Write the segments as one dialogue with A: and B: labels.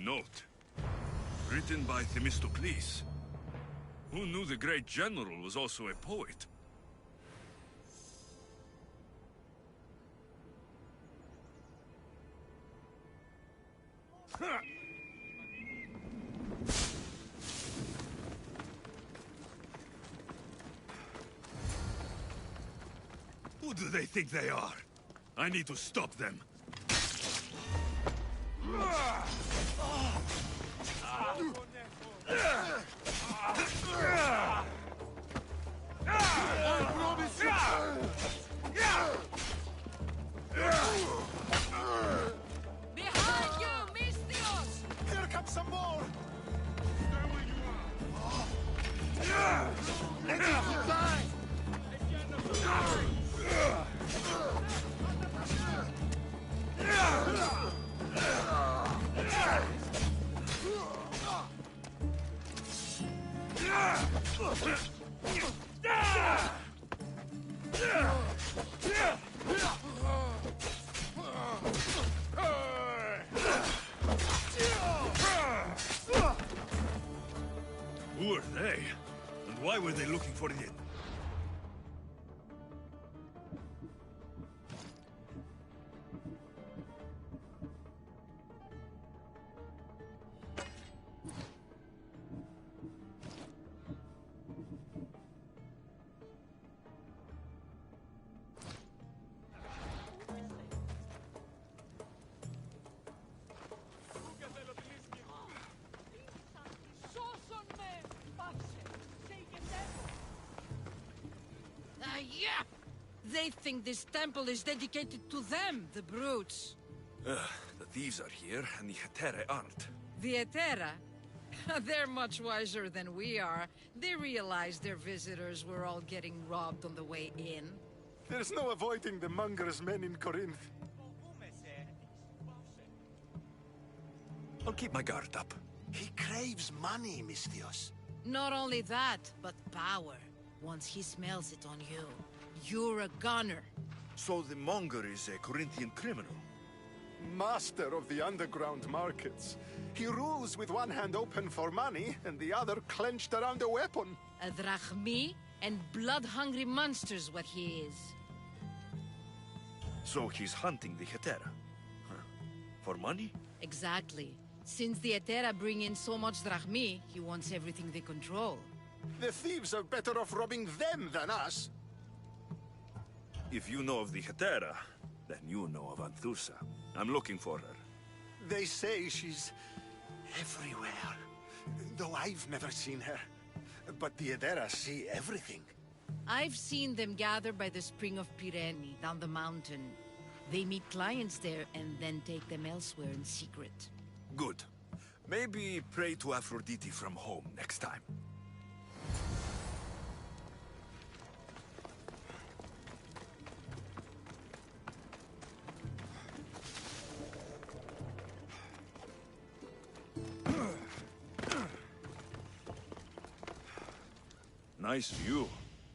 A: note. Written by Themistocles. Who knew the great general was also a poet? Who do they think they are? I need to stop them.
B: Behind you, Mystios!
C: Here comes some more!
D: Stay where you are!
C: Let it die!
A: Who are they? And why were they looking for it?
B: Yeah! They think this temple is dedicated to them, the brutes.
A: The thieves are here, and the Hetera aren't.
B: The Etera? They're much wiser than we are. They realized their visitors were all getting robbed on the way in.
C: There's no avoiding the monger's men in Corinth.
A: I'll keep my guard up.
C: He craves money, Mystios.
B: Not only that, but power. Once he smells it on you, you're a gunner.
A: So the monger is a Corinthian criminal?
C: Master of the underground markets. He rules with one hand open for money and the other clenched around a weapon.
B: A drachmi and blood-hungry monster's what he is.
A: So he's hunting the Hetera? Huh. For money?
B: Exactly. Since the Etera bring in so much drachmi, he wants everything they control.
C: The thieves are better off robbing them than us.
A: If you know of the Hetera, then you know of Anthusa. I'm looking for her.
C: They say she's everywhere, though I've never seen her. But the Edera see everything.
B: I've seen them gather by the spring of Pirene, down the mountain. They meet clients there and then take them elsewhere in secret.
A: Good. Maybe pray to Aphrodite from home next time. Nice view.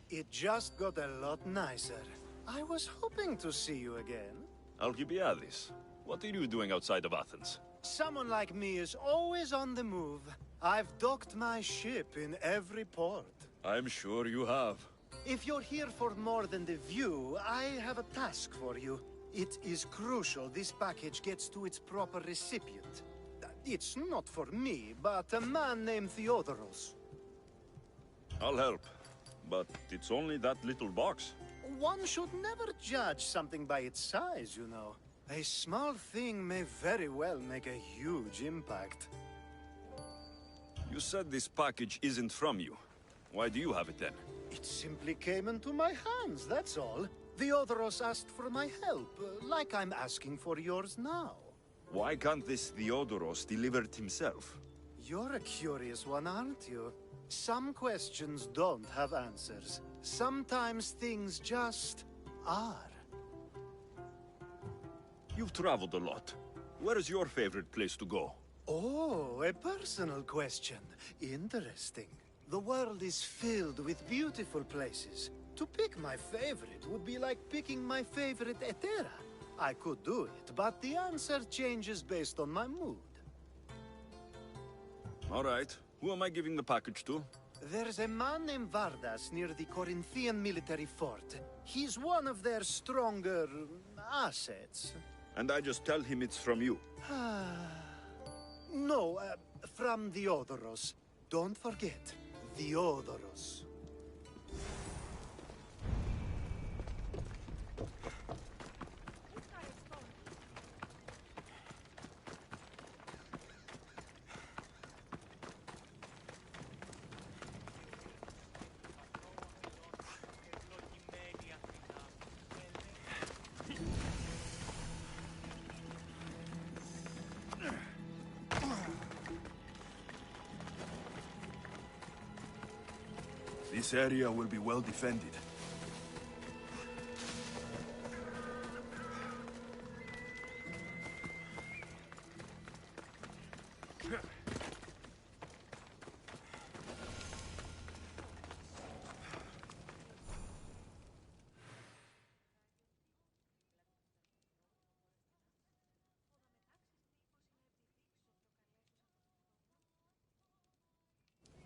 E: It just got a lot nicer. I was hoping to see you again.
A: Alcibiades, what are you doing outside of Athens?
E: Someone like me is always on the move. I've docked my ship in every port.
A: I'm sure you have.
E: If you're here for more than the view, I have a task for you. It is crucial this package gets to its proper recipient. It's not for me, but a man named Theodoros.
A: I'll help, but it's only that little box.
E: One should never judge something by its size, you know. A small thing may very well make a huge impact.
A: You said this package isn't from you. Why do you have it then?
E: It simply came into my hands, that's all. Theodoros asked for my help, like I'm asking for yours now.
A: Why can't this Theodoros deliver it himself?
E: You're a curious one, aren't you? Some questions don't have answers. Sometimes things just are.
A: You've traveled a lot. Where is your favorite place to go?
E: Oh, a personal question. Interesting. The world is filled with beautiful places. To pick my favorite would be like picking my favorite Etera. I could do it, but the answer changes based on my mood.
A: All right. Who am I giving the package to?
E: There's a man named Vardas near the Corinthian military fort. He's one of their stronger assets.
A: And I just tell him it's from you.
E: No, from the Odoros. Don't forget, the Odoros.
A: This area will be well defended.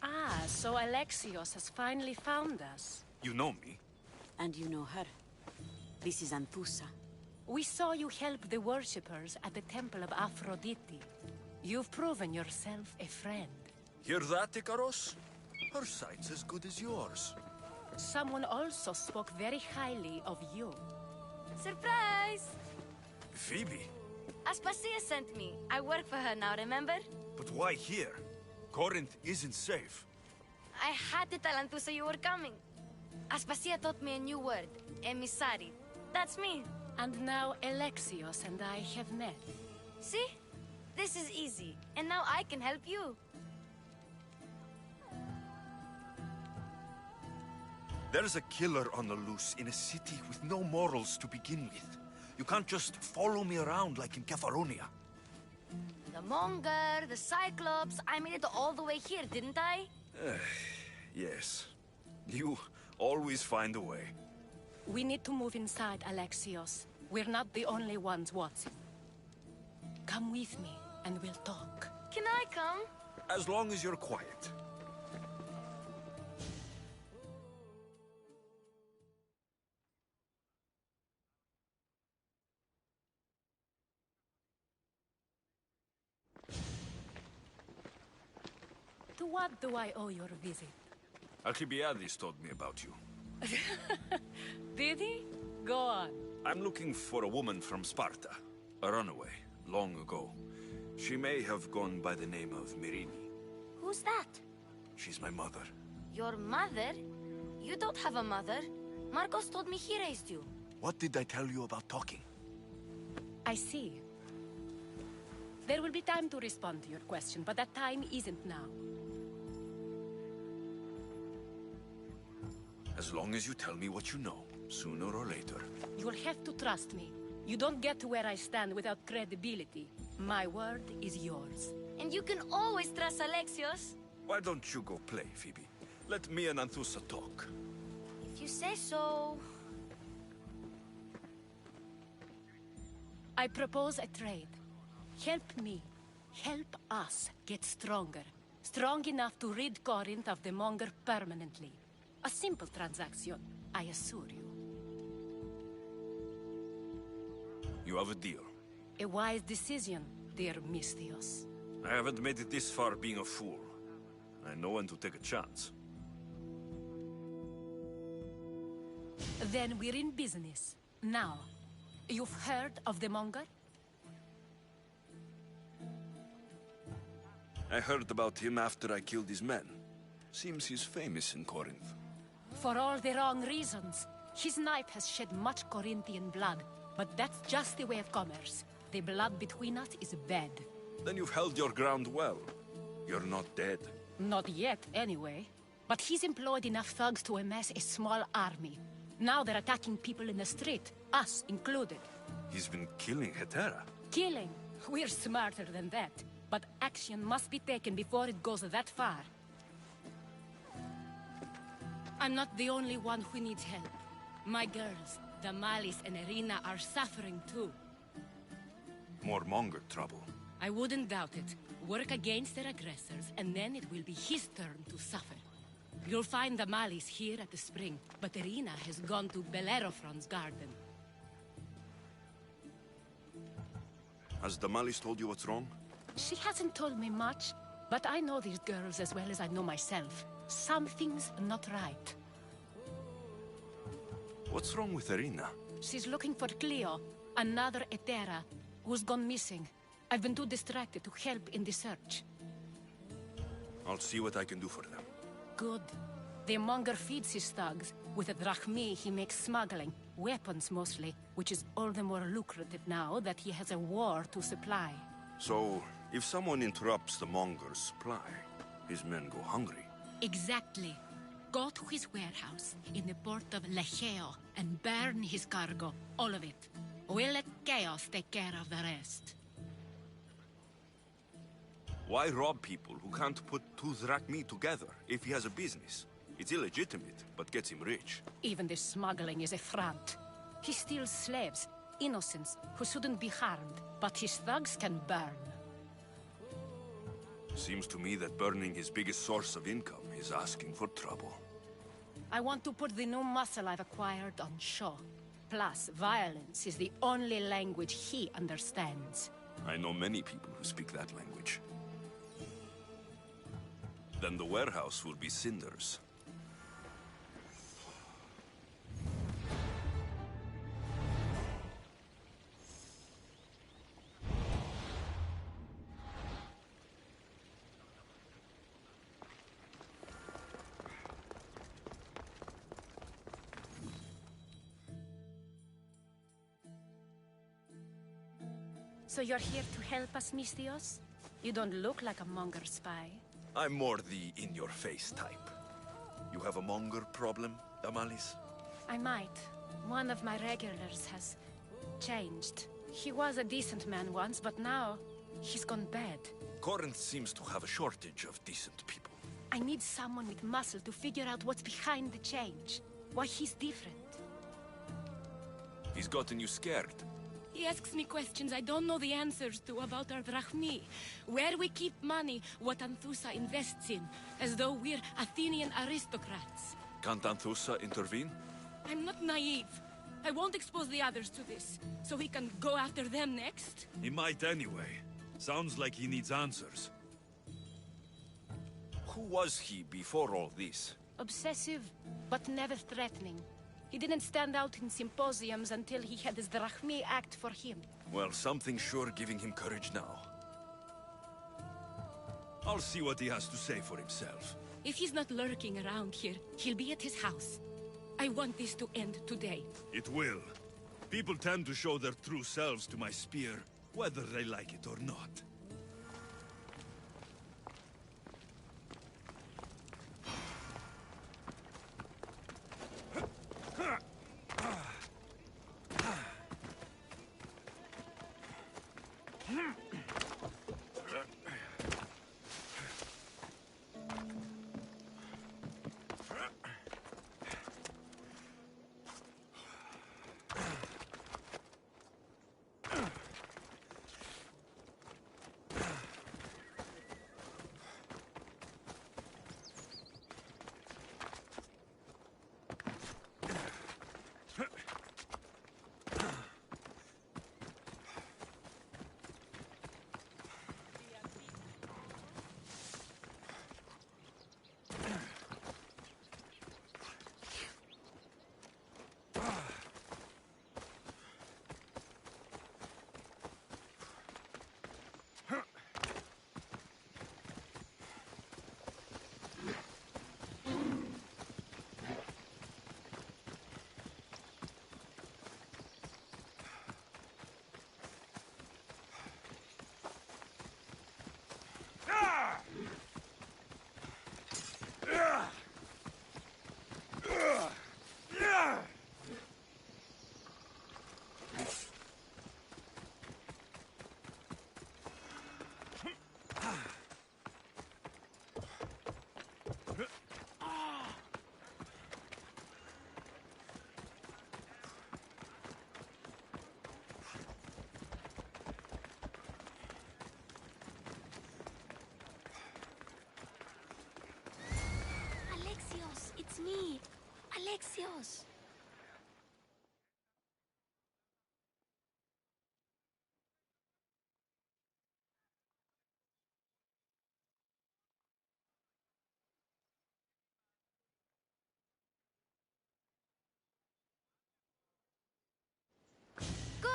F: Ah, so Alexios has finally found us.
A: You know me.
G: And you know her. This is Anthusa.
F: We saw you help the worshippers at the Temple of Aphrodite. You've proven yourself a friend.
A: Hear that, Ikaros? Her sight's as good as yours.
F: Someone also spoke very highly of you.
H: Surprise!
A: Phoebe?
H: Aspasia sent me. I work for her now, remember?
A: But why here? Corinth isn't safe.
H: I had to tell Anthusa you were coming. Aspasia taught me a new word, emissary. That's me.
F: And now Alexios and I have met.
H: See? This is easy. And now I can help you.
A: There's a killer on the loose in a city with no morals to begin with. You can't just follow me around like in Kepharonia.
H: The Monger, the Cyclops, I made it all the way here, didn't I?
A: Yes. You always find a way.
F: We need to move inside, Alexios. We're not the only ones watching. Come with me, and we'll talk.
H: Can I come?
A: As long as you're quiet.
F: To what do I owe your visit?
A: Alcibiades told me about you.
F: Did he? Go on.
A: I'm looking for a woman from Sparta. A runaway, long ago. She may have gone by the name of Myrine.
H: Who's that?
A: She's my mother.
H: Your mother? You don't have a mother. Marcos told me he raised you.
A: What did I tell you about talking?
F: I see. There will be time to respond to your question, but that time isn't now.
A: As long as you tell me what you know, sooner or later.
F: You'll have to trust me. You don't get to where I stand without credibility. My word is yours.
H: And you can always trust Alexios.
A: Why don't you go play, Phoebe? Let me and Anthusa talk.
H: If you say so.
F: I propose a trade. Help me. Help us get stronger. Strong enough to rid Corinth of the Monger permanently. A simple transaction, I assure you.
A: You have a deal.
F: A wise decision, dear Misthios.
A: I haven't made it this far being a fool. I know when to take a chance.
F: Then we're in business. Now, you've heard of the Monger?
A: I heard about him after I killed his men. Seems he's famous in Corinth.
F: For all the wrong reasons. His knife has shed much Corinthian blood, but that's just the way of commerce. The blood between us is bad.
A: Then you've held your ground well. You're not dead.
F: Not yet, anyway. But he's employed enough thugs to amass a small army. Now they're attacking people in the street, us included.
A: He's been killing Hetera.
F: Killing? We're smarter than that. But action must be taken before it goes that far. I'm not the only one who needs help. My girls, Damalis and Irina, are suffering too.
A: More Monger trouble.
F: I wouldn't doubt it. Work against their aggressors, and then it will be his turn to suffer. You'll find the Malis here at the spring, but Irina has gone to Bellerophon's garden.
A: Has Damalis told you what's wrong?
F: She hasn't told me much, but I know these girls as well as I know myself. Something's not right.
A: What's wrong with Irina?
F: She's looking for Cleo, another Etera, who's gone missing. I've been too distracted to help in the search.
A: I'll see what I can do for them.
F: Good. The monger feeds his thugs. With a drachmi, he makes smuggling. Weapons, mostly. Which is all the more lucrative now that he has a war to supply.
A: So, if someone interrupts the monger's supply, his men go hungry.
F: Exactly. Go to his warehouse in the port of Lecheo and burn his cargo. All of it. We'll let Chaos take care of the rest.
A: Why rob people who can't put two drachmi together if he has a business? It's illegitimate, but gets him rich.
F: Even the smuggling is a front. He steals slaves, innocents, who shouldn't be harmed, but his thugs can burn.
A: Seems to me that burning his biggest source of income is asking for trouble.
F: I want to put the new muscle I've acquired on show. Plus, violence is the only language he understands.
A: I know many people who speak that language. Then the warehouse will be cinders.
F: So you're here to help us, Mistios? You don't look like a monger spy.
A: I'm more the in-your-face type. You have a monger problem, Damalis?
F: I might. One of my regulars has changed. He was a decent man once, but now he's gone bad.
A: Corinth seems to have a shortage of decent people.
F: I need someone with muscle to figure out what's behind the change. Why he's different.
A: He's gotten you scared.
F: He asks me questions I don't know the answers to about our drachmi. Where we keep money, what Anthusa invests in. As though we're Athenian aristocrats.
A: Can't Anthusa intervene?
F: I'm not naive. I won't expose the others to this. So we can go after them next?
A: He might anyway. Sounds like he needs answers. Who was he before all this?
F: Obsessive, but never threatening. He didn't stand out in symposiums until he had his drachmi act for him.
A: Well, something's sure giving him courage now. I'll see what he has to say for himself.
F: If he's not lurking around here, he'll be at his house. I want this to end today.
A: It will. People tend to show their true selves to my spear, whether they like it or not.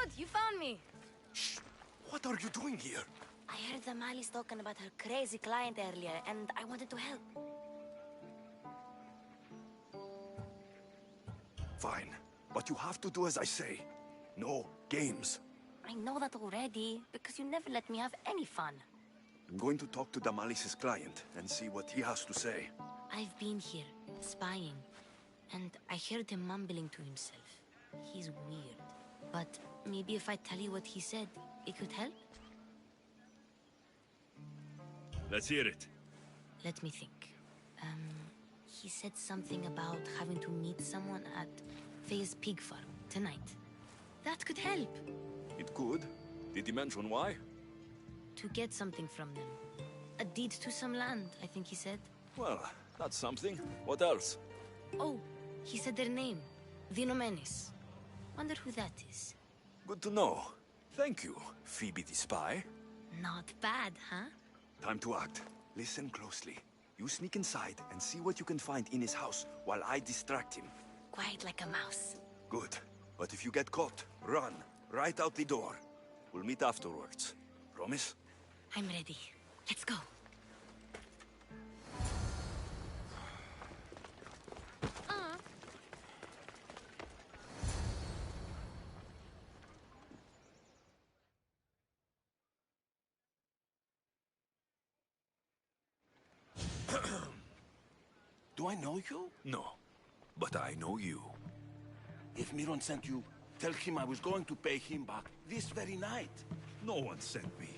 H: good. You found me.
A: Shh! What are you doing here?
H: I heard Damali's talking about her crazy client earlier, and I wanted to help.
A: Fine. But you have to do as I say. No games.
H: I know that already, because you never let me have any fun.
A: I'm going to talk to Damalis's client and see what he has to say.
H: I've been here, spying, and I heard him mumbling to himself. He's weird. But maybe if I tell you what he said, it could help?
A: Let's hear it.
H: Let me think. He said something about having to meet someone at Faye's pig farm tonight. That could help.
A: It could. Did he mention why?
H: To get something from them. A deed to some land, I think he said.
A: Well, that's something. What else?
H: Oh, he said their name. The 099's. Wonder who that is.
A: Good to know. Thank you, Phoebe the spy.
H: Not bad, huh?
A: Time to act. Listen closely. You sneak inside and see what you can find in his house while I distract him.
H: Quiet like a mouse.
A: Good. But if you get caught, run. Right out the door. We'll meet afterwards. Promise?
H: I'm ready. Let's go.
I: Do I know you?
A: No. But I know you.
I: If Miron sent you, tell him I was going to pay him back this very night.
A: No one sent me.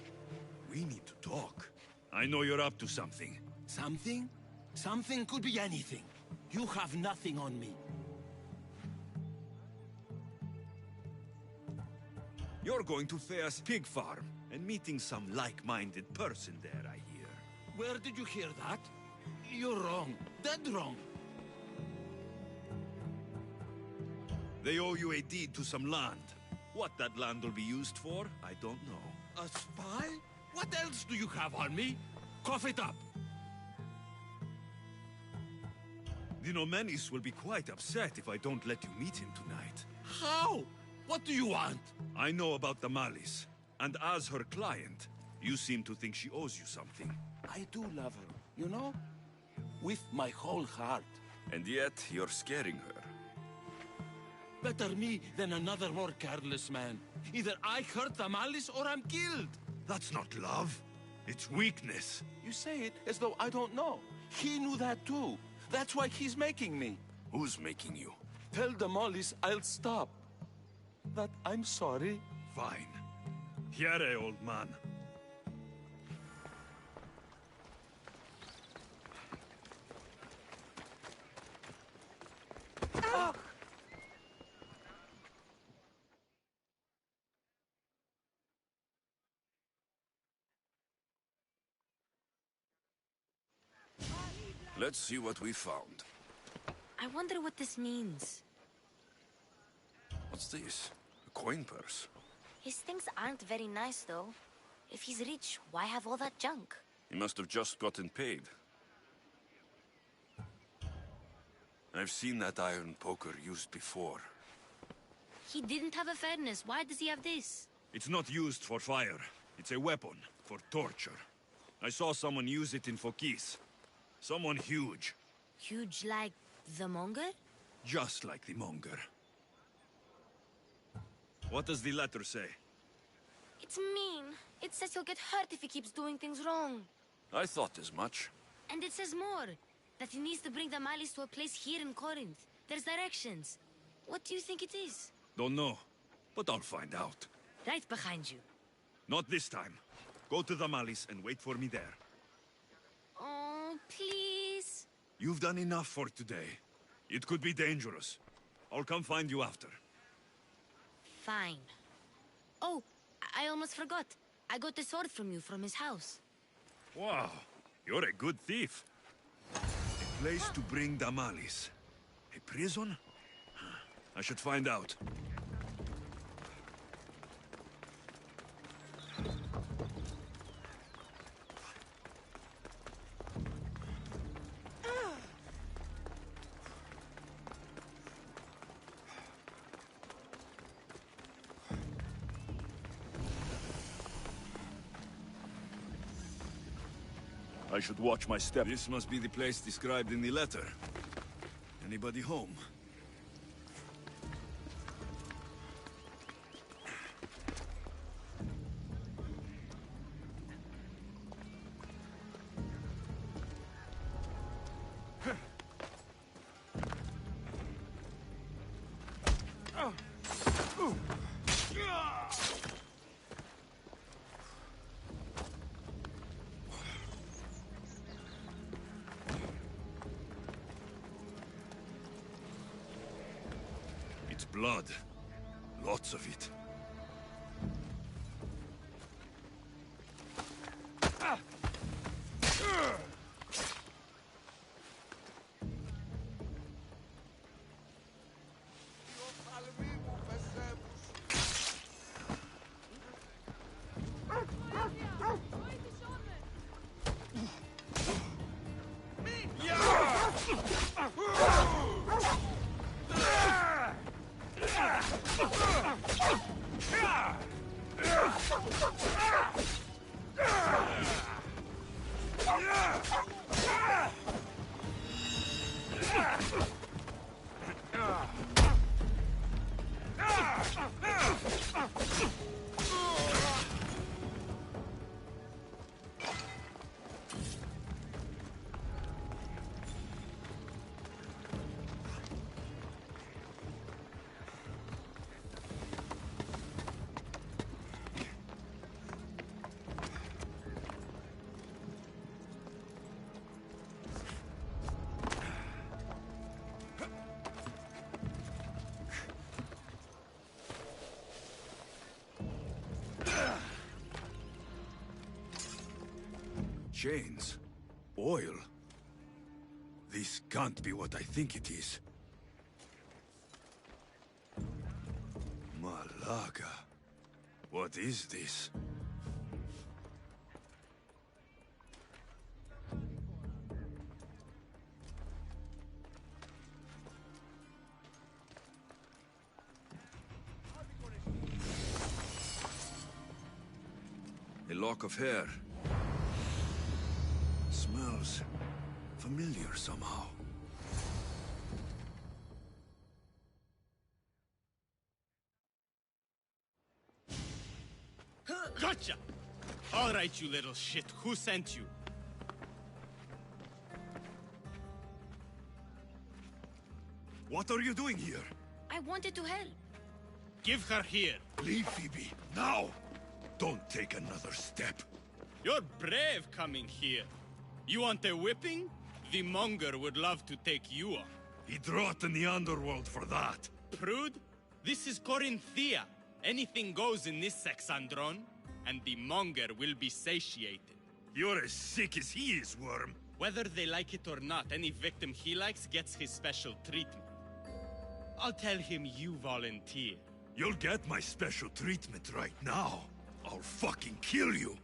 A: We need to talk. I know you're up to something.
I: Something? Something could be anything. You have nothing on me.
A: You're going to Thea's pig farm and meeting some like-minded person there, I hear.
I: Where did you hear that? You're wrong. Dead wrong.
A: They owe you a deed to some land. What that land will be used for, I don't know.
I: A spy? What else do you have on me? Cough it up.
A: The 099's will be quite upset if I don't let you meet him tonight.
I: How? What do you want?
A: I know about the Malice, and as her client, you seem to think she owes you something.
I: I do love her, you know? With my whole heart.
A: And yet, you're scaring her.
I: Better me than another more careless man. Either I hurt the Malice or I'm killed.
A: That's not love. It's weakness.
I: You say it as though I don't know. He knew that too. That's why he's making me.
A: Who's making you?
I: Tell the Malice I'll stop. That I'm sorry.
A: Fine. Here, old man. Let's see what we found.
H: I wonder what this means.
A: What's this? A coin purse?
H: His things aren't very nice, though. If he's rich, why have all that junk?
A: He must have just gotten paid. I've seen that iron poker used before.
H: He didn't have a furnace. Why does he have this?
A: It's not used for fire. It's a weapon for torture. I saw someone use it in Fokis. Someone huge.
H: Huge like the monger?
A: Just like the monger. What does the letter say?
H: It's mean. It says he'll get hurt if he keeps doing things wrong.
A: I thought as much.
H: And it says more. That he needs to bring the Malice to a place here in Corinth. There's directions. What do you think it is?
A: Don't know, but I'll find out.
H: Right behind you.
A: Not this time. Go to the Malice and wait for me there.
H: Oh, please.
A: You've done enough for today. It could be dangerous. I'll come find you after.
H: Fine. Oh, I almost forgot. I got the sword from you from his house.
A: Wow, you're a good thief. A place to bring the Malice. A prison? I should find out. I should watch my step. This must be the place described in the letter. Anybody home? It's blood. Lots of it. Chains? Oil? This can't be what I think it is. Malaga. What is this? A lock of hair. Smells familiar somehow.
J: Gotcha! All right, you little shit. Who sent you?
A: What are you doing here?
H: I wanted to help.
J: Give her here.
A: Leave, Phoebe, now! Don't take another step.
J: You're brave coming here. You want a whipping? The monger would love to take you on.
A: He'd rot in the underworld for that.
J: Prude, this is Corinthia. Anything goes in this Sexandron, and the monger will be satiated.
A: You're as sick as he is, Worm.
J: Whether they like it or not, any victim he likes gets his special treatment. I'll tell him you volunteer.
A: You'll get my special treatment right now. I'll fucking kill you.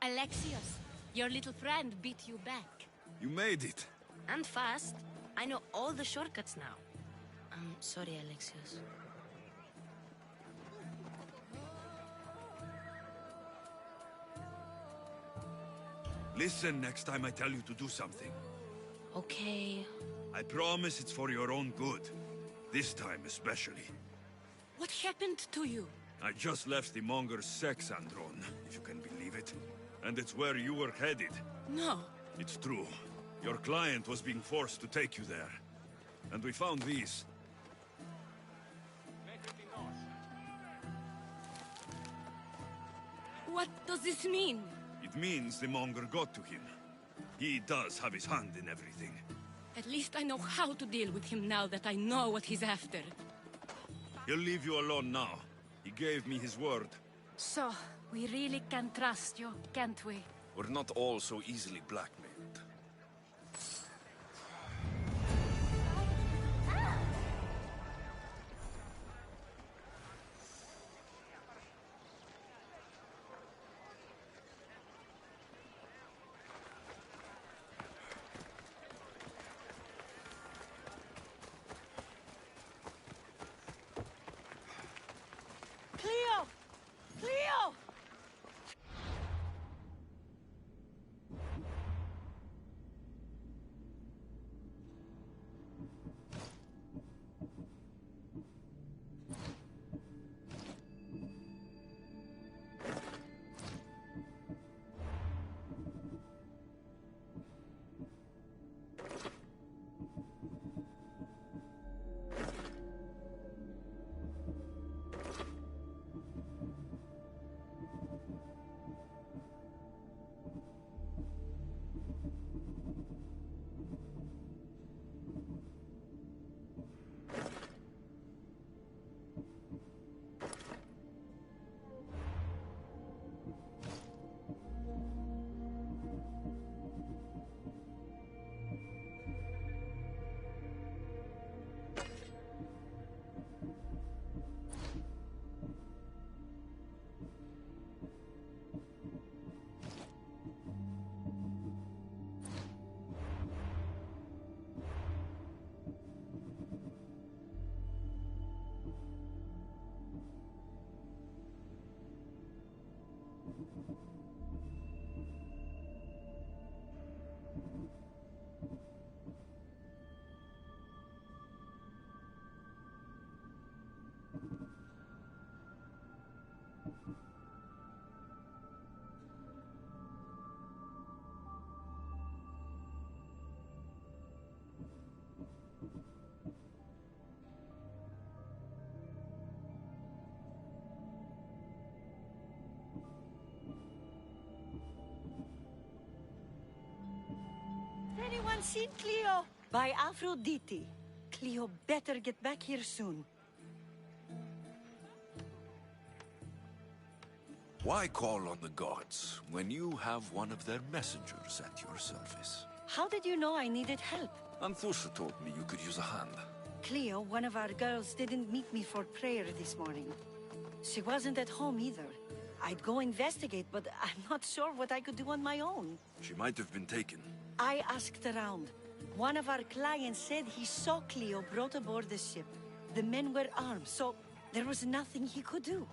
F: Alexios, your little friend beat you back.
A: You made it.
H: And fast. I know all the shortcuts now. I'm sorry, Alexios.
A: Listen next time I tell you to do something.
H: Okay.
A: I promise it's for your own good. This time especially.
F: What happened to you?
A: I just left the Monger's sex andron, if you can believe it. And it's where you were headed.
F: No.
A: It's true. Your client was being forced to take you there. And we found these.
F: What does this mean?
A: It means the Monger got to him. He does have his hand in everything.
F: At least I know how to deal with him now that I know what he's after.
A: He'll leave you alone now. He gave me his word.
F: So, we really can trust you, can't we?
K: We're not all so easily blackmailed.
F: Cleo! Cleo!
G: Anyone seen Cleo? By Aphrodite. Cleo better get back here soon.
K: Why call on the gods when you have one of their messengers at your service?
G: How did you know I needed help?
K: Anthusa told me you could use a hand.
G: Cleo, one of our girls, didn't meet me for prayer this morning. She wasn't at home either. I'd go investigate, but I'm not sure what I could do on my own.
K: She might have been taken.
G: I asked around. One of our clients said he saw Cleo brought aboard the ship. The men were armed, so there was nothing he could do.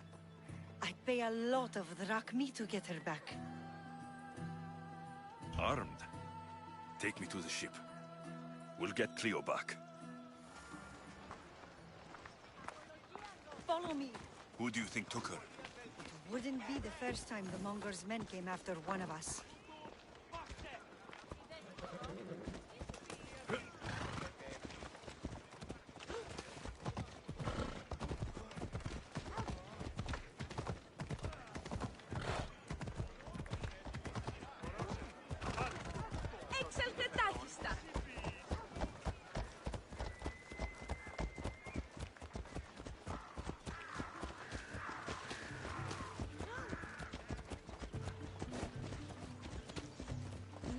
G: I'd pay a lot of drachmi to get her back.
A: Armed? Take me to the ship. We'll get Cleo back.
G: Follow me.
A: Who do you think took her?
G: It wouldn't be the first time the Monger's men came after one of us.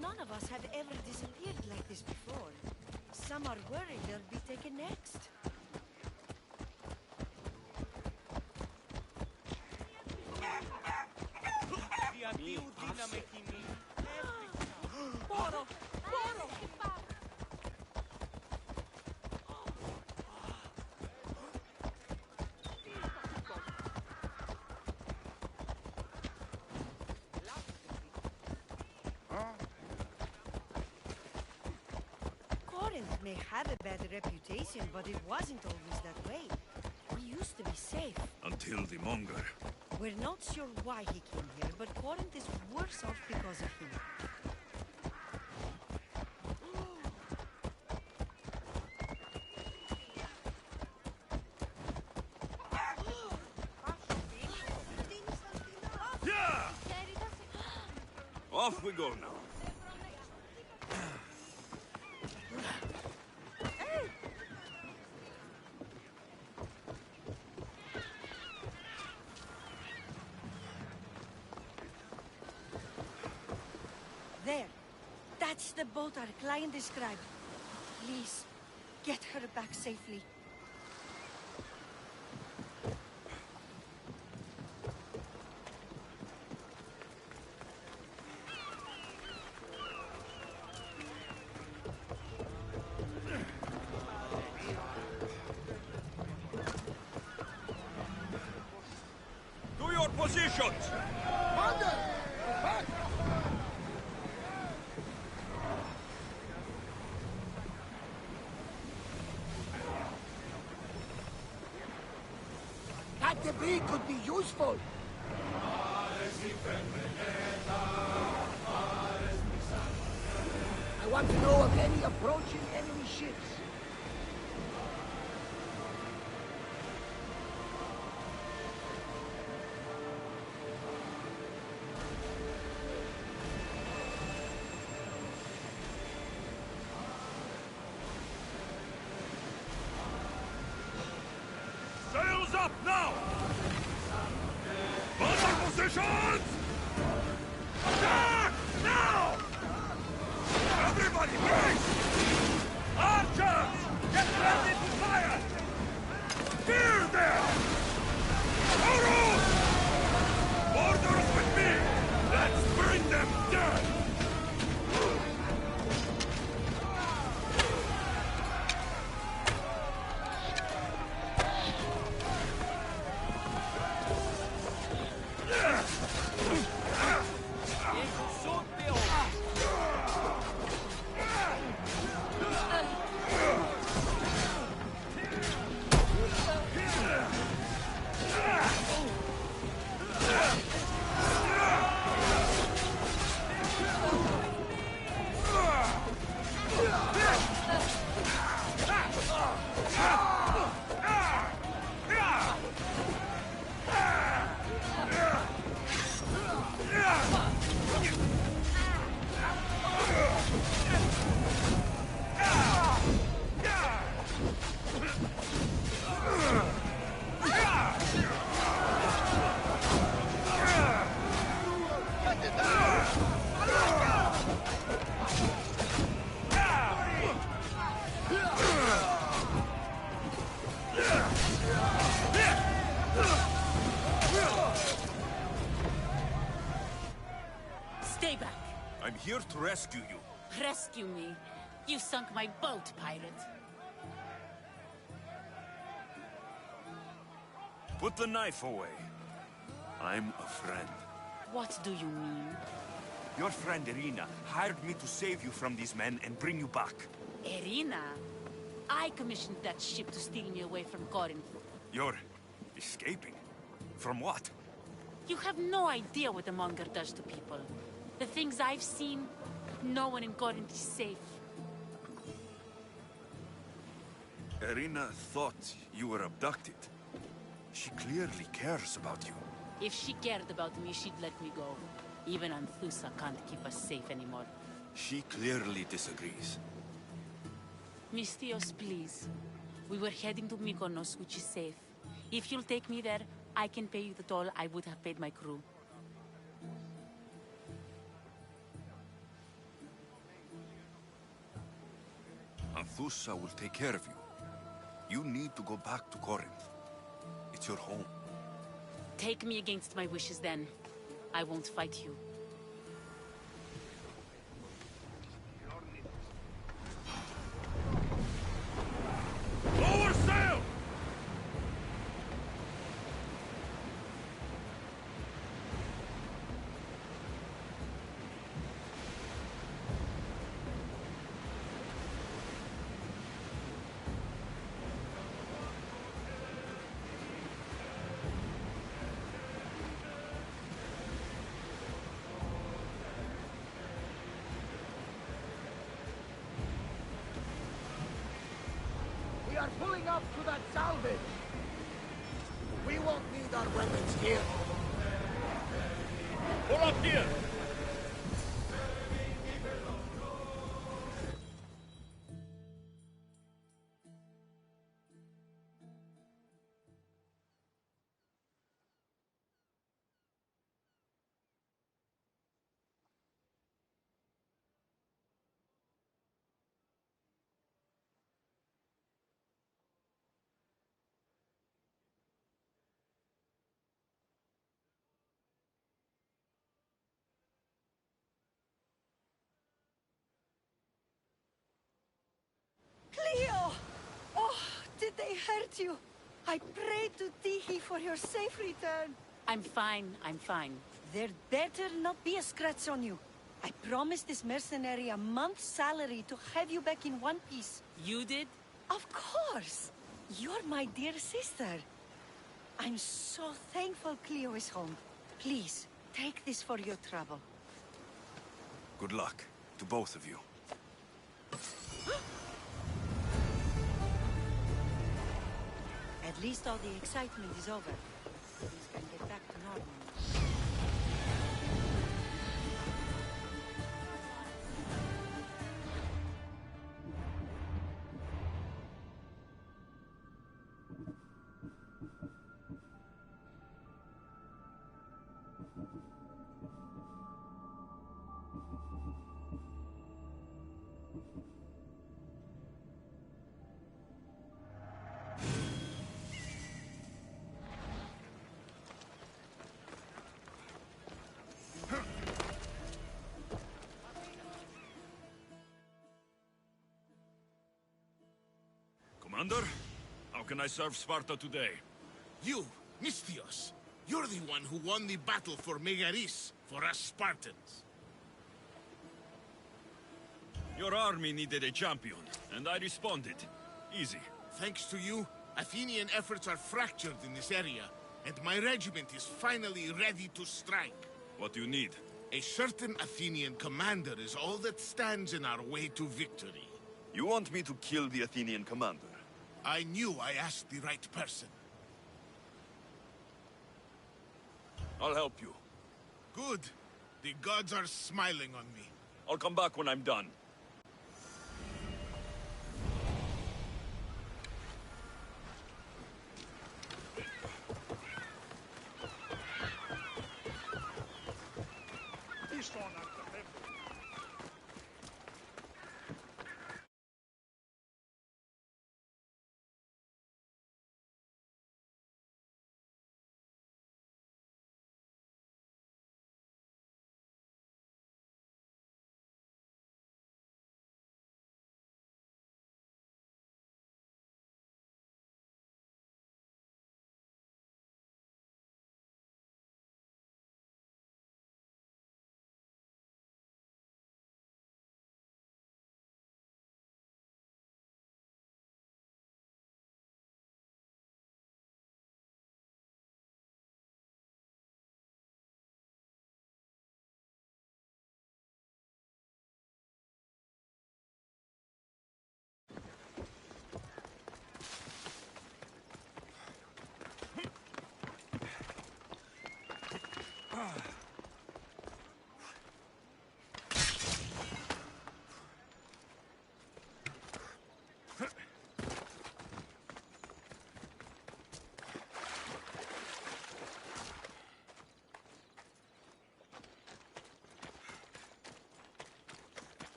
G: None of us have ever disappeared like this before. Some are worried they'll be taken next. may have a bad reputation, but it wasn't always that way. We used to be safe.
A: Until the Monger.
G: We're not sure why he came here, but Corinth is worse off because of him.
A: Yeah! Off we go now.
G: There. That's the boat our client described. Please, get her back safely.
A: To your positions!
L: That debris could be useful. I want to know of any approaching enemy ships.
A: Sails up now! Hold our positions! Attack! Now! Everybody, brace! Archers! Get ready to fire! Fear them! Horus! Orders with me! Let's bring them down!
F: Stay back.
A: I'm here to rescue you.
F: Rescue me. You sunk my boat, pirate.
A: Put the knife away. I'm a friend.
F: What do you mean?
A: Your friend Irina hired me to save you from these men and bring you back.
F: Irina? I commissioned that ship to steal me away from Corinth.
A: You're escaping? From what?
F: You have no idea what the Monger does to people. The things I've seen, no one in Corinth is safe.
A: Irina thought you were abducted. She clearly cares about you.
F: If she cared about me, she'd let me go. Even Anthusa can't keep us safe anymore.
A: She clearly disagrees.
F: Mystios, please. We were heading to Mykonos, which is safe. If you'll take me there, I can pay you the toll I would have paid my crew.
A: Anthusa will take care of you. You need to go back to Corinth. It's your home.
F: Take me against my wishes then. I won't fight you.
A: Lower sail!
L: pulling up to that salvage. We won't need our weapons here.
A: Pull up here!
G: Cleo! Oh, did they hurt you? I prayed to Tihi for your safe return.
F: I'm fine.
G: There better not be a scratch on you. I promised this mercenary a month's salary to have you back in one piece.
F: You did?
G: Of course! You're my dear sister. I'm so thankful Cleo is home. Please, take this for your trouble.
K: Good luck to both of you.
G: At least all the excitement is over. Things can get back to normal.
A: Commander, how can I serve Sparta today?
M: You, Misthios, you're the one who won the battle for Megaris, for us Spartans.
A: Your army needed a champion, and I responded. Easy.
M: Thanks to you, Athenian efforts are fractured in this area, and my regiment is finally ready to strike.
A: What do you need?
M: A certain Athenian commander is all that stands in our way to victory.
N: You want me to kill the Athenian commander?
M: I knew I asked the right person.
A: I'll help you.
M: Good. The gods are smiling on me.
A: I'll come back when I'm done.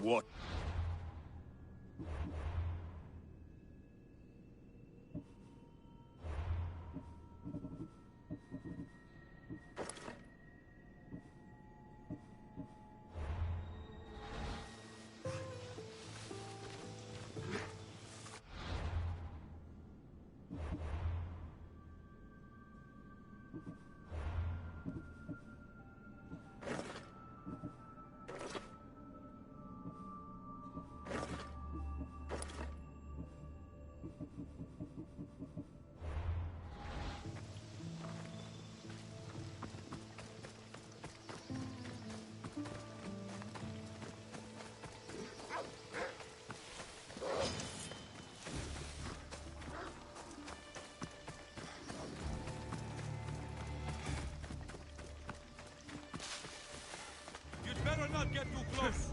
N: what?
A: You'd better not get too close.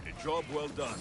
N: A job well done.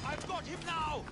A: I've got him now!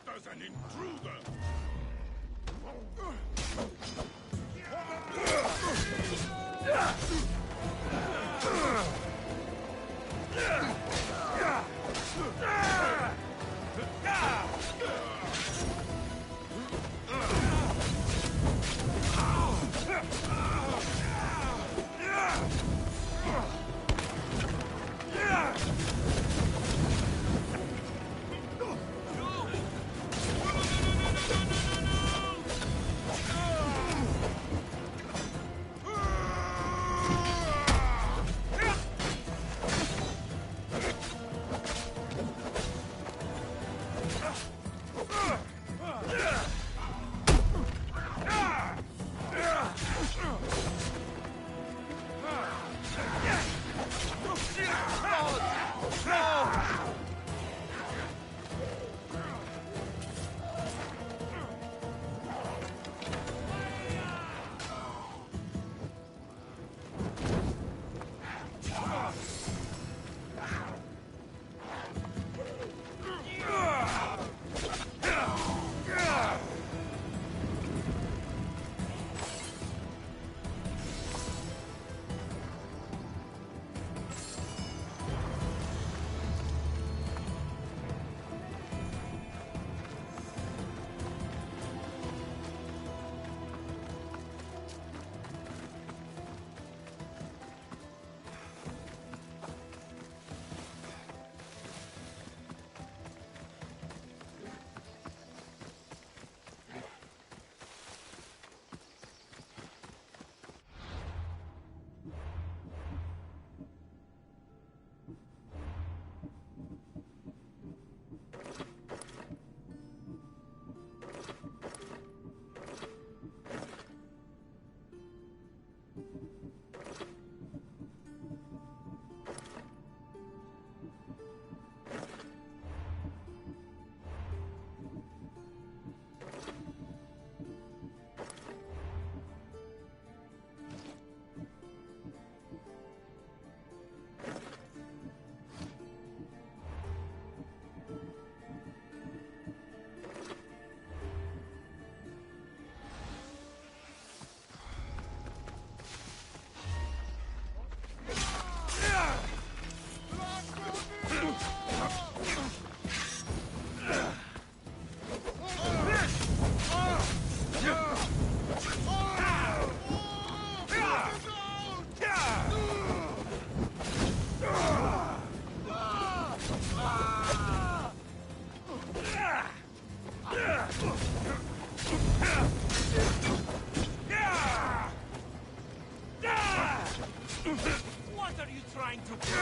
D: There's an intruder!
I: What are you trying to do?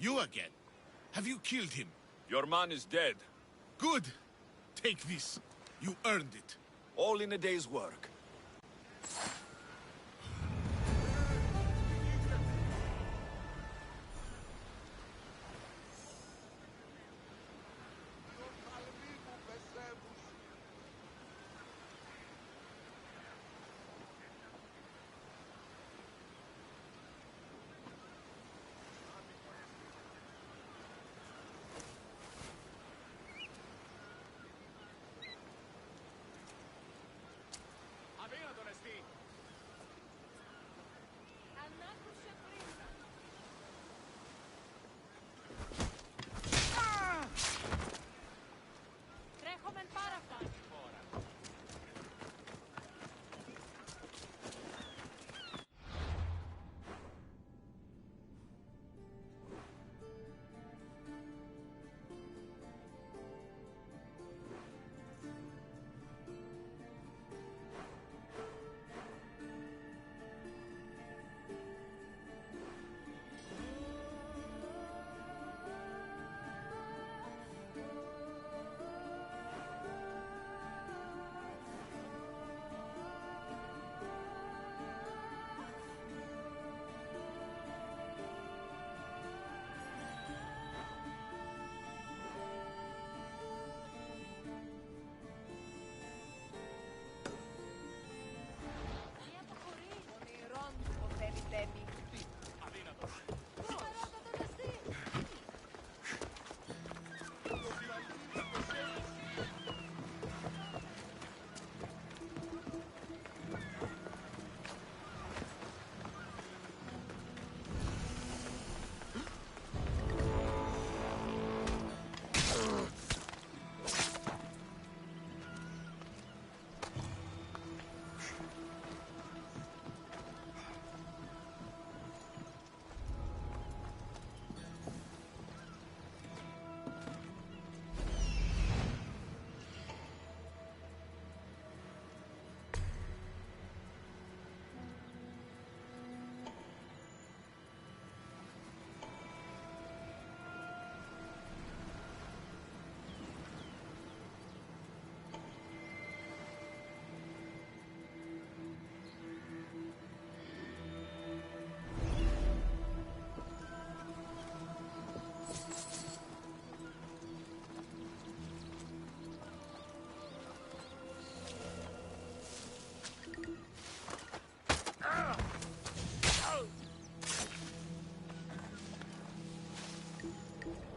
M: You again? Have you killed him?
N: Your man is dead.
M: Good. Take this. You earned it.
K: All in a day's work.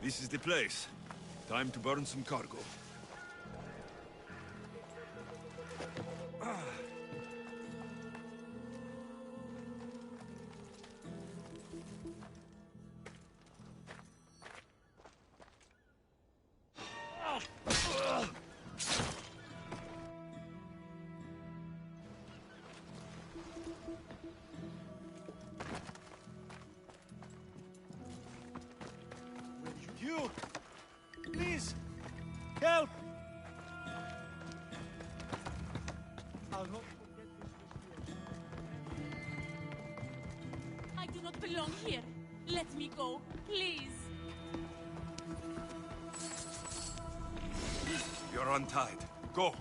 A: This is the place. Time to burn some cargo.
E: You! Please! Help! I'll not forget this.
F: I do not belong here. Let me go, please.
A: You're untied. Go.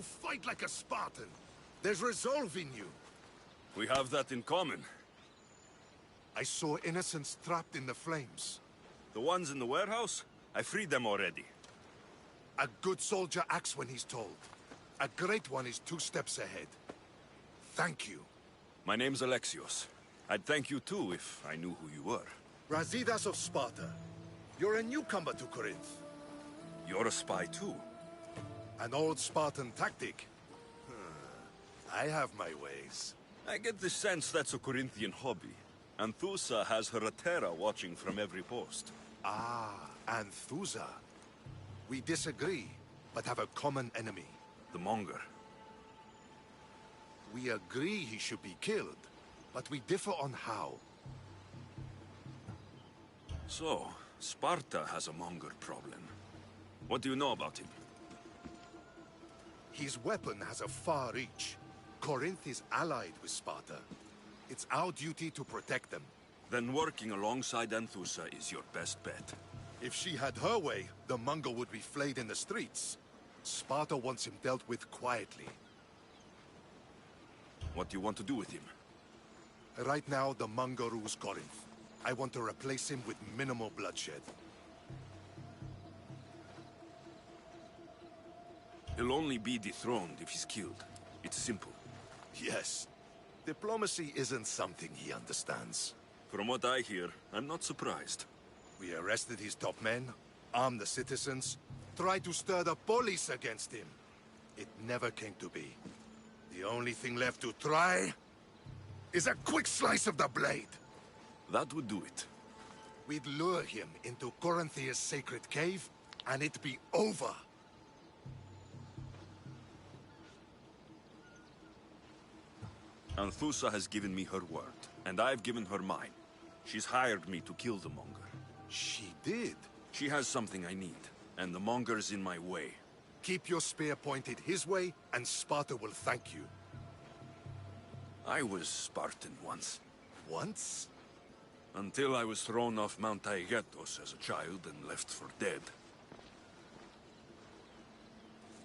L: fight like a Spartan. There's resolve in you.
N: We have that in common.
L: I saw innocents trapped in the flames.
N: The ones in the warehouse? I freed them already.
L: A good soldier acts when he's told. A great one is 2 steps ahead. Thank you.
N: My name's Alexios. I'd thank you too if I knew who you were.
L: Brasidas of Sparta. You're a newcomer to Corinth.
N: You're a spy too.
L: An old Spartan tactic. I have my ways.
N: I get the sense that's a Corinthian hobby. Anthusa has her Atera watching from every post.
L: Ah, Anthusa. We disagree, but have a common enemy.
N: The Monger.
L: We agree he should be killed, but we differ on how.
N: So, Sparta has a Monger problem. What do you know about him?
L: His weapon has a far reach. Corinth is allied with Sparta. It's our duty to protect them.
N: Then working alongside Anthusa is your best bet.
L: If she had her way, the Mongol would be flayed in the streets. Sparta wants him dealt with quietly.
N: What do you want to do with him?
L: Right now, the Mongol rules Corinth. I want to replace him with minimal bloodshed.
N: He'll only be dethroned if he's killed. It's simple.
L: Yes. Diplomacy isn't something he understands.
N: From what I hear, I'm not surprised.
L: We arrested his top men, armed the citizens, tried to stir the police against him. It never came to be. The only thing left to try is a quick slice of the blade.
N: That would do it.
L: We'd lure him into Corinthia's sacred cave, and it'd be over.
N: Anthusa has given me her word, and I've given her mine. She's hired me to kill the Monger.
L: She did?
N: She has something I need, and the Monger's in my way.
L: Keep your spear pointed his way, and Sparta will thank you.
N: I was Spartan once.
L: Once?
N: Until I was thrown off Mount Taygetos as a child and left for dead.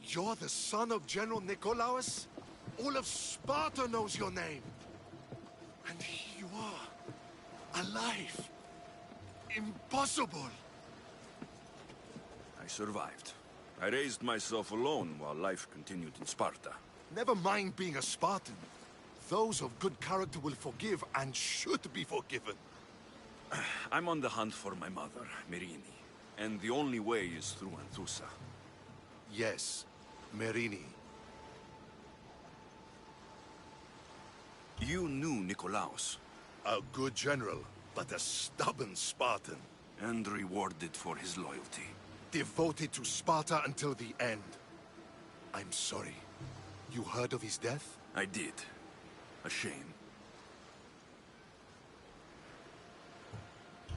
L: You're the son of General Nikolaos? All of Sparta knows your name. And here you are, alive. Impossible.
N: I survived. I raised myself alone while life continued in Sparta.
L: Never mind being a Spartan. Those of good character will forgive and should be forgiven.
N: I'm on the hunt for my mother, Merini. And the only way is through Anthusa.
L: Yes, Merini.
N: You knew Nikolaos.
L: A good general, but a stubborn Spartan.
N: And rewarded for his loyalty.
L: Devoted to Sparta until the end. I'm sorry. You heard of his death?
N: I did. A shame.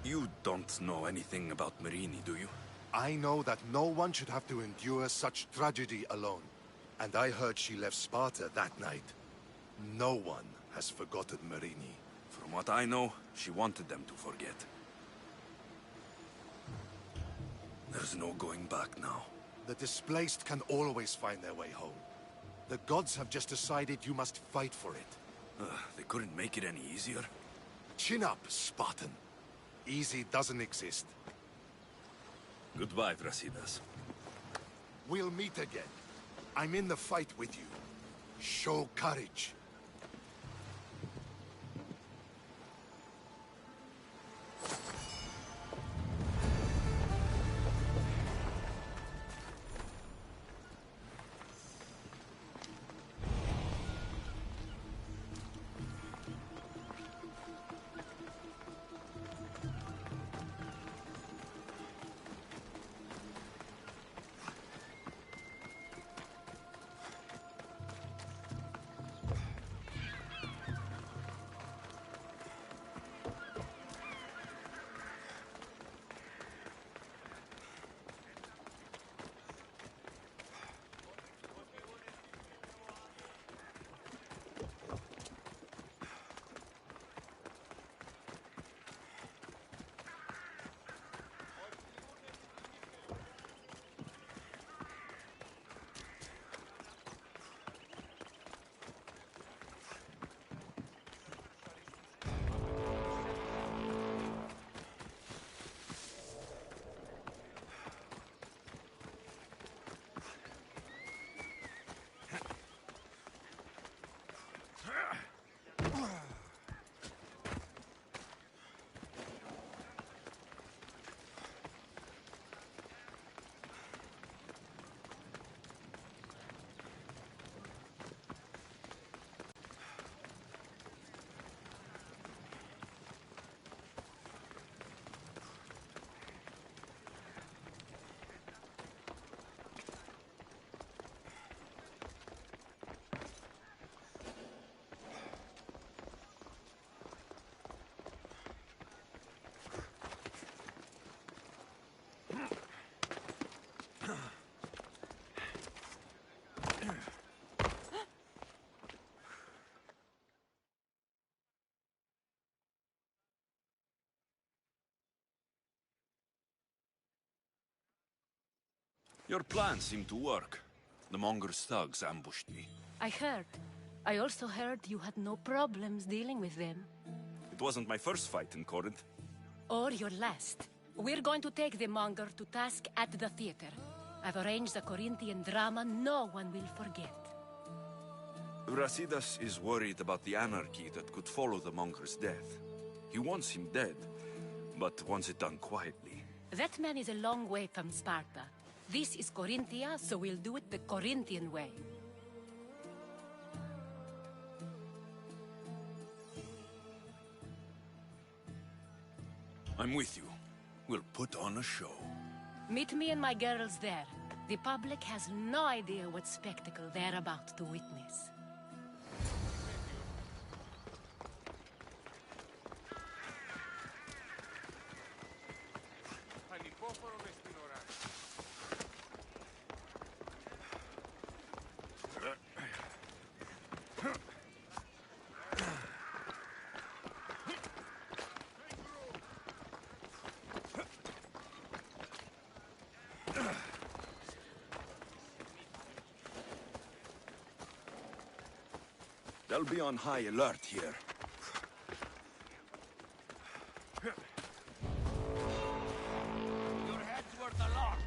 N: You don't know anything about Merini, do you?
L: I know that no one should have to endure such tragedy alone. And I heard she left Sparta that night. No one has forgotten Merini.
N: From what I know, she wanted them to forget. There's no going back now.
L: The displaced can always find their way home. The gods have just decided you must fight for it.
N: They couldn't make it any easier?
L: Chin up, Spartan. Easy doesn't exist.
N: Goodbye, Brasidas.
L: We'll meet again. I'm in the fight with you. Show courage.
K: Your plan seemed to work. The Monger's thugs ambushed me.
F: I heard. I also heard you had no problems dealing with them.
N: It wasn't my first fight in Corinth.
F: Or your last. We're going to take the Monger to task at the theater. I've arranged a Corinthian drama no one will forget.
K: Brasidas is worried about the anarchy that could follow the Monger's death. He wants him dead, but wants it done quietly.
F: That man is a long way from Sparta. This is Corinthia, so we'll do it the Corinthian way.
K: I'm with you. We'll put on a show.
F: Meet me and my girls there. The public has no idea what spectacle they're about to witness.
K: They'll be on high alert here.
D: Your head's worth a lot.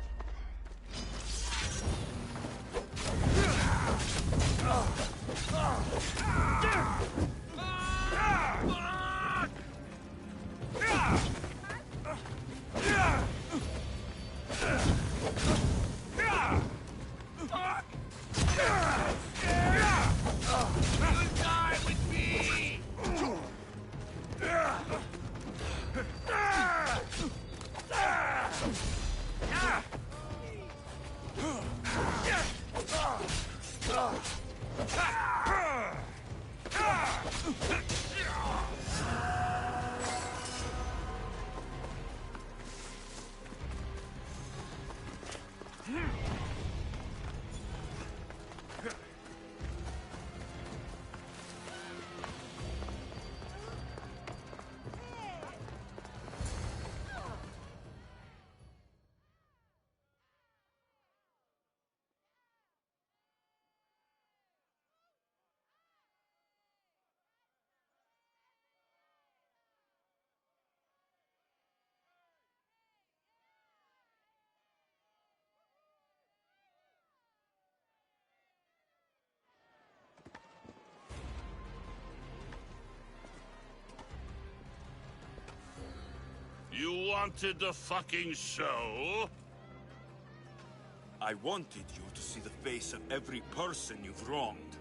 A: You wanted the fucking show?
N: I wanted you to see the face of every person you've wronged.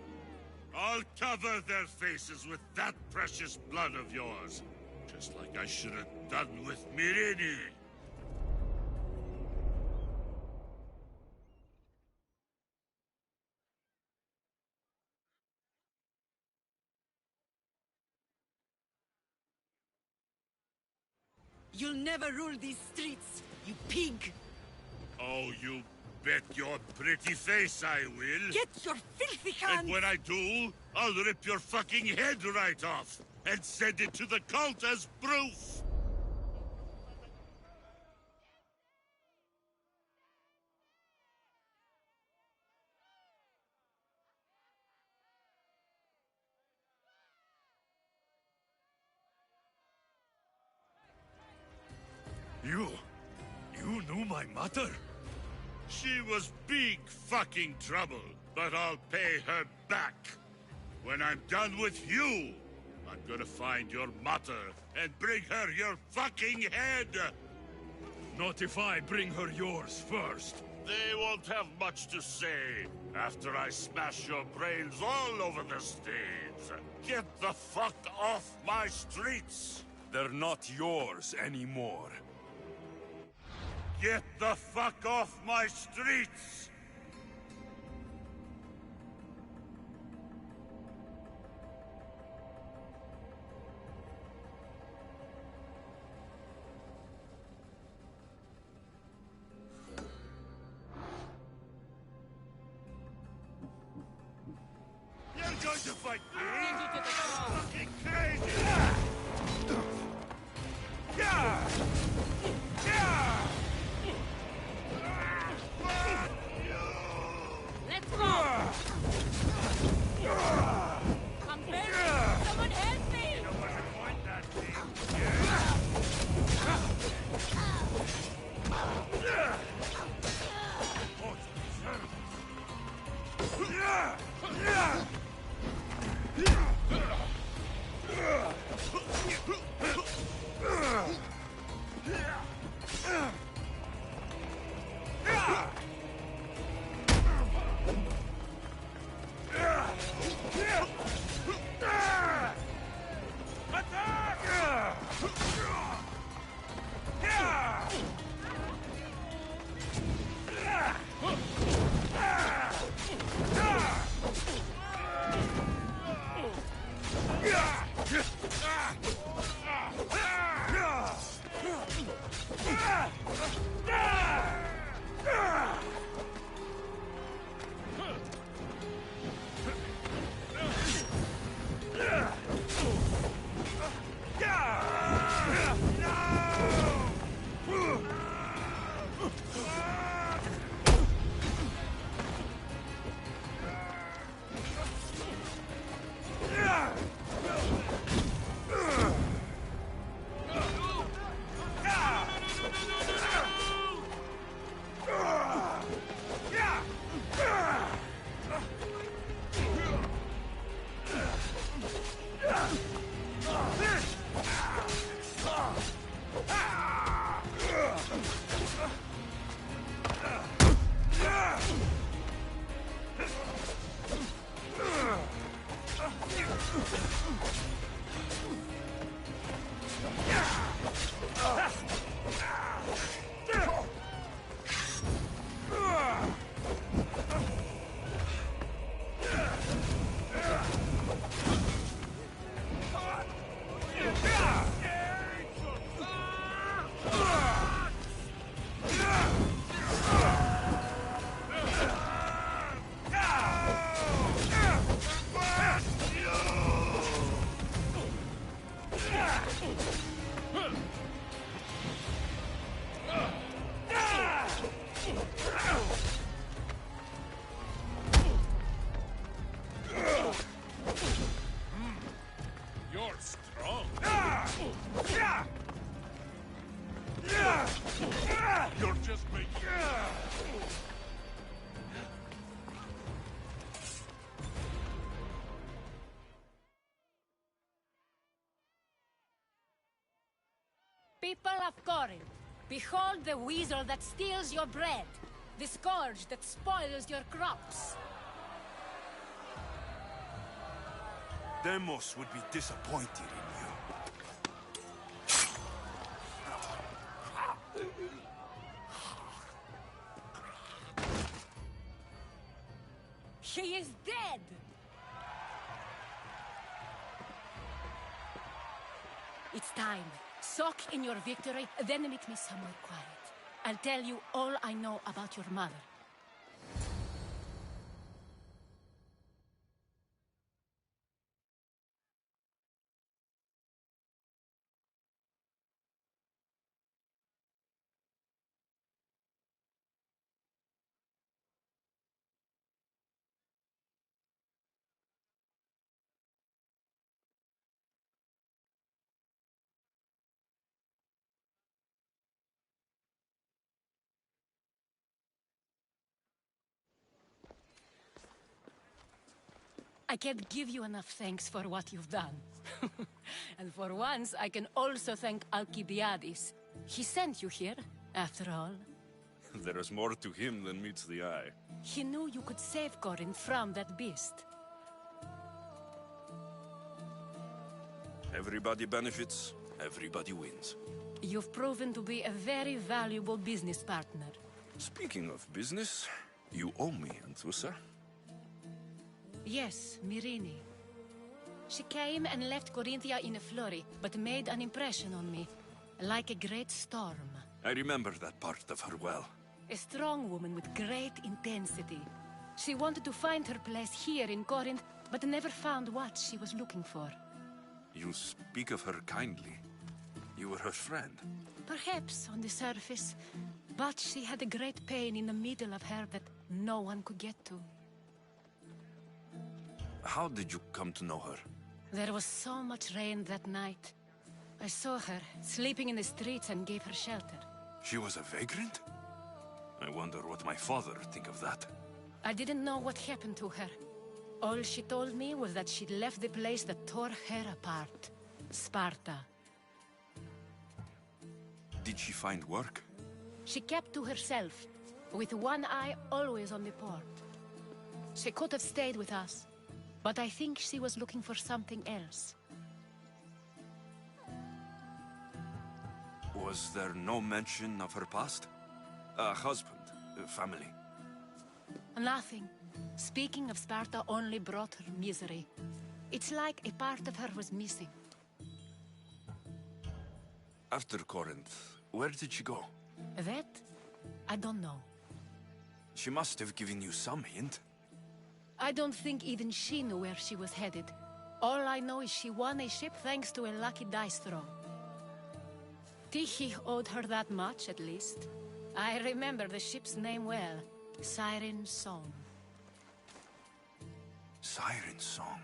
A: I'll cover their faces with that precious blood of yours. Just like I should have done with Myrini.
G: You'll never rule these streets, you pig!
A: Oh, you bet your pretty face I will.
G: Get your filthy hands!
A: And when I do, I'll rip your fucking head right off and send it to the cult as proof. You knew my mother? She was big fucking trouble, but I'll pay her back. When I'm done with you, I'm gonna find your mother and bring her your fucking head! Not if I bring her yours first. They won't have much to say after I smash your brains all over the stage. Get the fuck off my streets!
K: They're not yours anymore.
A: Get the fuck off my streets! You're going to fight me? Fucking crazy! Yeah! Yeah!
I: You're strong. You're just making...
F: People of Corinth, behold the weasel that steals your bread, the scourge that spoils your crops.
K: Demos would be disappointed in you.
F: She is dead! It's time. Soak in your victory, then meet me somewhere quiet. I'll tell you all I know about your mother. I can't give you enough thanks for what you've done. And for once, I can also thank Alcibiades. He sent you here, after all.
N: There is more to him than meets the eye.
F: He knew you could save Corinth from that beast.
N: Everybody benefits, everybody wins.
F: You've proven to be a very valuable business partner.
N: Speaking of business, you owe me, Anthusa.
F: Yes, Myrine. She came and left Corinthia in a flurry, but made an impression on me, like a great storm.
N: I remember that part of her well.
F: A strong woman with great intensity. She wanted to find her place here in Corinth, but never found what she was looking for.
N: You speak of her kindly. You were her friend.
F: Perhaps on the surface, but she had a great pain in the middle of her that no one could get to.
N: How did you come to know her?
F: There was so much rain that night. I saw her, sleeping in the streets, and gave her shelter.
N: She was a vagrant? I wonder what my father would think of that.
F: I didn't know what happened to her. All she told me was that she'd left the place that tore her apart. Sparta.
K: Did she find work?
F: She kept to herself, with one eye always on the port. She could have stayed with us, but I think she was looking for something else.
K: Was there no mention of her past? A husband, a family?
F: Nothing. Speaking of Sparta only brought her misery. It's like a part of her was missing.
K: After Corinth, where did she go?
F: That? I don't know.
K: She must have given you some hint.
F: I don't think even she knew where she was headed. All I know is she won a ship thanks to a lucky dice throw. Tyche owed her that much, at least. I remember the ship's name well. Siren Song.
K: Siren Song?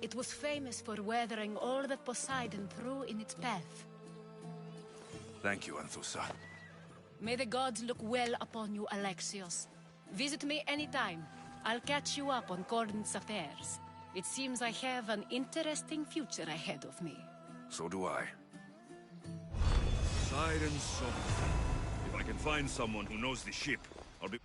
F: It was famous for weathering all that Poseidon threw in its path.
K: Thank you, Anthusa.
F: May the gods look well upon you, Alexios. Visit me anytime. I'll catch you up on Corinth's affairs. It seems I have an interesting future ahead of me.
K: So do I. Siren Song. If I can find someone who knows the ship, I'll be...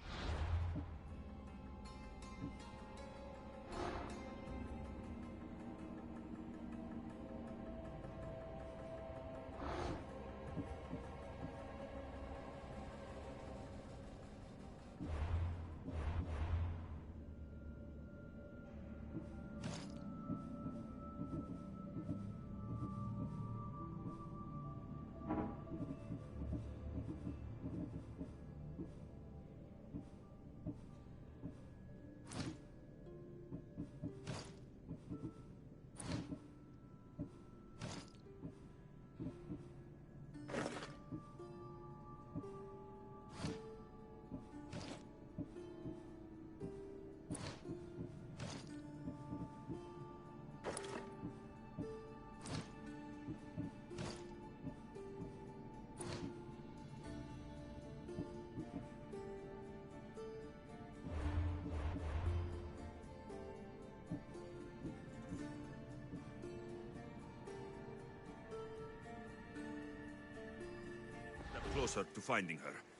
K: closer to finding her.